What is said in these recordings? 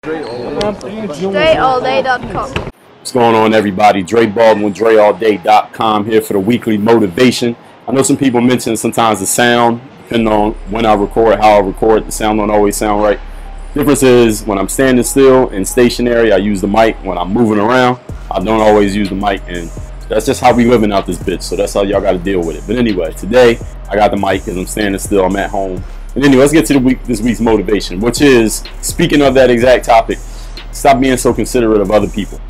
DreAllDay.com. What's going on, everybody? Dre Baldwin, DreAllDay.com here for the weekly motivation. I know some people mention sometimes the sound, depending on when I record, how I record, the sound don't always sound right. Difference is when I'm standing still and stationary, I use the mic. When I'm moving around, I don't always use the mic, and that's just how we living out this bitch. So that's how y'all got to deal with it. But anyway, today I got the mic because I'm standing still. I'm at home. And anyway, let's get to this week's motivation, which is, speaking of that exact topic, stop being so considerate of other people.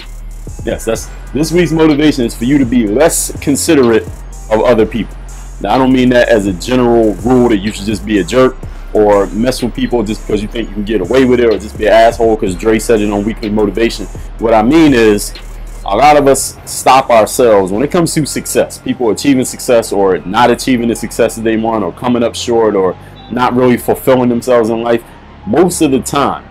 Yes, this week's motivation is for you to be less considerate of other people. Now, I don't mean that as a general rule that you should just be a jerk or mess with people just because you think you can get away with it, or just be an asshole because Dre said it on weekly motivation. What I mean is, a lot of us stop ourselves when it comes to success. People achieving success or not achieving the success that they want, or coming up short, or not really fulfilling themselves in life. Most of the time,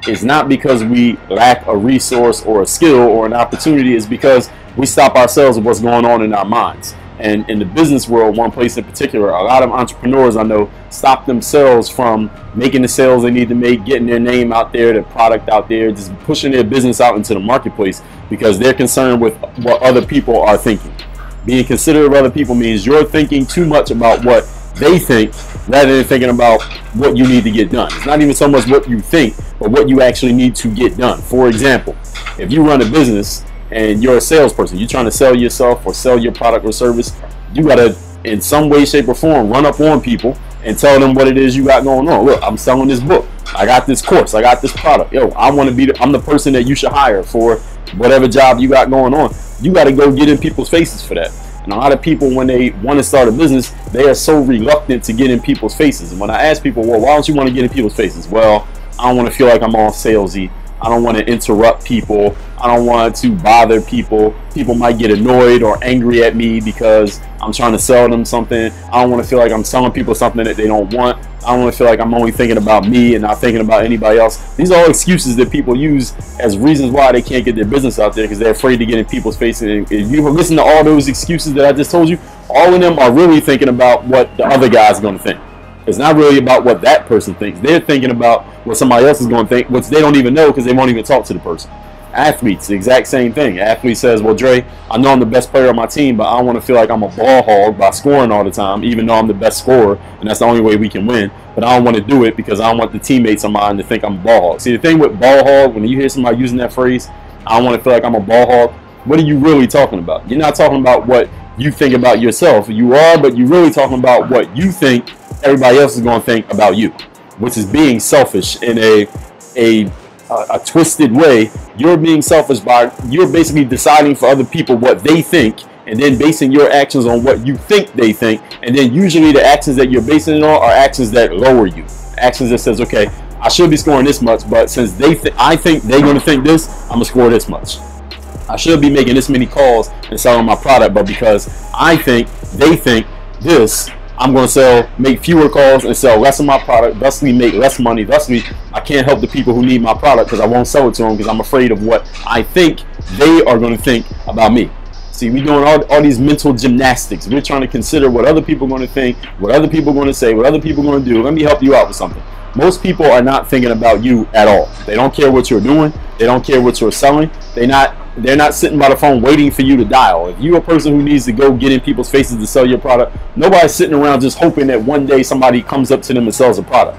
it's not because we lack a resource or a skill or an opportunity. It's because we stop ourselves with what's going on in our minds. And in the business world, one place in particular, a lot of entrepreneurs I know stop themselves from making the sales they need to make, getting their name out there, their product out there, just pushing their business out into the marketplace because they're concerned with what other people are thinking. Being considerate of other people means you're thinking too much about what they think rather than thinking about what you need to get done. It's not even so much what you think, but what you actually need to get done. For example, if you run a business and you're a salesperson, you're trying to sell yourself or sell your product or service, you gotta, in some way, shape, or form, run up on people and tell them what it is you got going on. Look, I'm selling this book. I got this course. I got this product. Yo, I'm the person that you should hire for whatever job you got going on. You got to go get in people's faces for that. And a lot of people, when they want to start a business, they are so reluctant to get in people's faces. And when I ask people, well, why don't you want to get in people's faces? Well, I don't want to feel like I'm all salesy. I don't want to interrupt people. I don't want to bother people. People might get annoyed or angry at me because I'm trying to sell them something. I don't want to feel like I'm selling people something that they don't want. I don't want to feel like I'm only thinking about me and not thinking about anybody else. These are all excuses that people use as reasons why they can't get their business out there, because they're afraid to get in people's faces. And if you listen to all those excuses that I just told you, all of them are really thinking about what the other guy's going to think. It's not really about what that person thinks. They're thinking about what somebody else is going to think, which they don't even know because they won't even talk to the person. Athletes, the exact same thing. Athlete says, well, Dre, I know I'm the best player on my team, but I don't want to feel like I'm a ball hog by scoring all the time, even though I'm the best scorer, and that's the only way we can win. But I don't want to do it because I don't want the teammates of mine to think I'm a ball hog. See, the thing with ball hog, when you hear somebody using that phrase, I don't want to feel like I'm a ball hog, what are you really talking about? You're not talking about what you think about yourself. You are, but you're really talking about what you think everybody else is going to think about you, which is being selfish in a twisted way. You're being selfish by, you're basically deciding for other people what they think, and then basing your actions on what you think they think. And then usually the actions that you're basing it on are actions that lower you. Actions that says, okay, I should be scoring this much, but since I think they're going to think this, I'm going to score this much. I should be making this many calls and selling my product, but because I think they think this, I'm going to make fewer calls and sell less of my product, thusly make less money. Thusly, I can't help the people who need my product because I won't sell it to them because I'm afraid of what I think they are going to think about me. See, we're doing all these mental gymnastics. We're trying to consider what other people are going to think, what other people are going to say, what other people are going to do. Let me help you out with something. Most people are not thinking about you at all. They don't care what you're doing. They don't care what you're selling. They're not sitting by the phone waiting for you to dial. If you're a person who needs to go get in people's faces to sell your product, nobody's sitting around just hoping that one day somebody comes up to them and sells a product.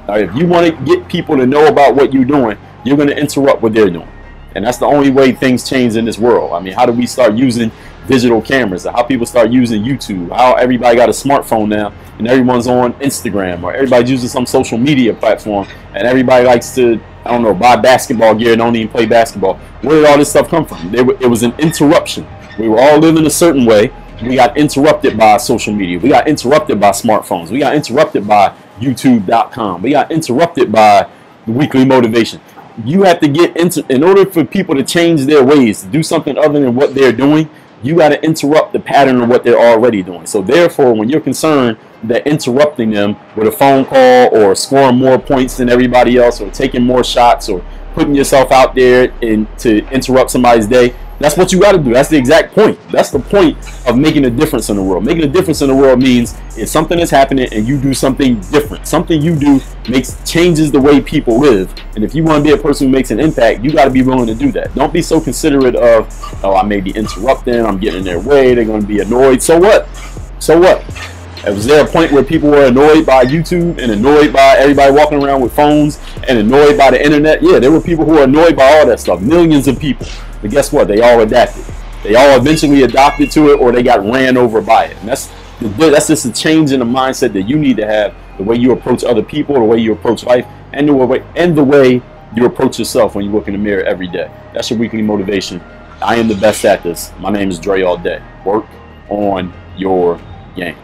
Now, if you want to get people to know about what you're doing, you're going to interrupt what they're doing. And that's the only way things change in this world. I mean, how do we start using digital cameras? How people start using YouTube? How everybody got a smartphone now and everyone's on Instagram, or everybody's using some social media platform, and everybody likes to, I don't know, buy basketball gear and don't even play basketball. Where did all this stuff come from? It was an interruption. We were all living a certain way. We got interrupted by social media. We got interrupted by smartphones. We got interrupted by YouTube.com. We got interrupted by the weekly motivation. You have to get in order for people to change their ways, to do something other than what they're doing, you got to interrupt the pattern of what they're already doing. So therefore, when you're concerned that interrupting them with a phone call or scoring more points than everybody else or taking more shots or putting yourself out there to interrupt somebody's day, That's what you got to do. That's the exact point. That's the point of making a difference in the world. Making a difference in the world means if something is happening and you do something different, something you do changes the way people live. And if you want to be a person who makes an impact, you got to be willing to do that. Don't be so considerate of, oh, I may be interrupting, I'm getting in their way, they're going to be annoyed. So what? So what? Was there a point where people were annoyed by YouTube and annoyed by everybody walking around with phones and annoyed by the internet? Yeah, there were people who were annoyed by all that stuff. Millions of people. But guess what? They all adapted. They all eventually adopted to it, or they got ran over by it. And that's just a change in the mindset that you need to have, the way you approach other people, the way you approach life, and the way you approach yourself when you look in the mirror every day. That's your weekly motivation. I am the best at this. My name is Dre All Day. Work on your game.